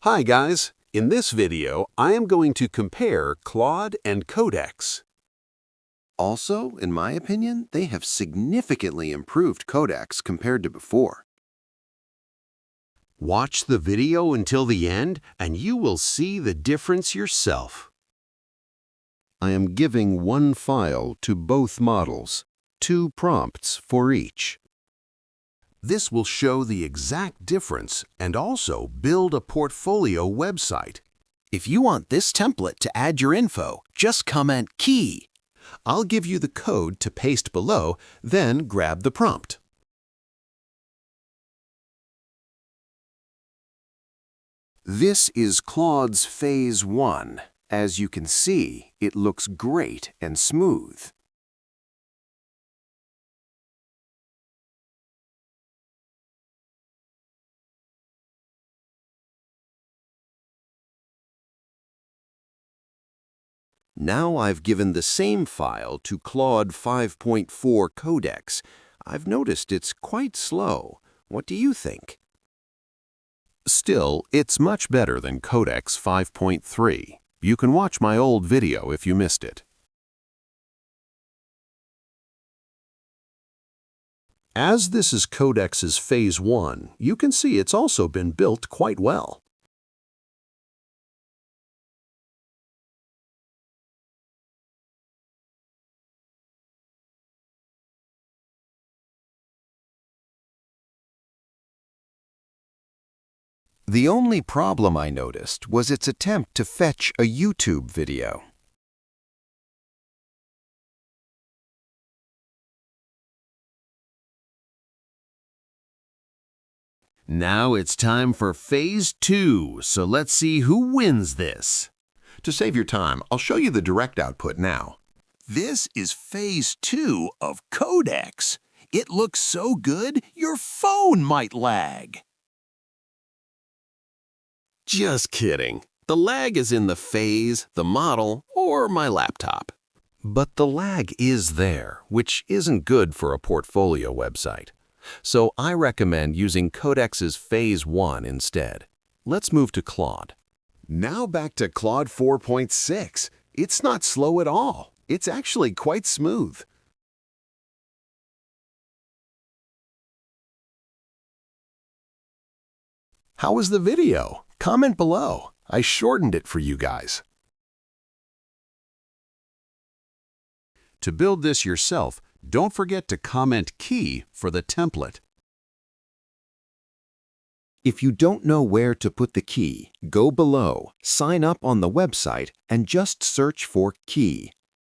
Hi guys, in this video I am going to compare Claude and Codex. Also, in my opinion, they have significantly improved Codex compared to before. Watch the video until the end and you will see the difference yourself. I am giving one file to both models, 2 prompts for each. This will show the exact difference and also build a portfolio website. If you want this template to add your info, just comment key. I'll give you the code to paste below, then grab the prompt. This is Claude's Phase 1. As you can see, it looks great and smooth. Now I've given the same file to Claude 5.4 Codex. I've noticed it's quite slow. What do you think? Still, it's much better than Codex 5.3. You can watch my old video if you missed it. As this is Codex's Phase 1, you can see it's also been built quite well. The only problem I noticed was its attempt to fetch a YouTube video. Now it's time for Phase 2, so let's see who wins this. To save your time, I'll show you the direct output now. This is Phase 2 of Codex. It looks so good, your phone might lag. Just kidding. The lag is in the phase, the model, or my laptop. But the lag is there, which isn't good for a portfolio website. So I recommend using Codex's Phase 1 instead. Let's move to Claude. Now back to Claude 4.6. It's not slow at all. It's actually quite smooth. How was the video? Comment below. I shortened it for you guys. To build this yourself, don't forget to comment key for the template. If you don't know where to put the key, go below, sign up on the website, and just search for key.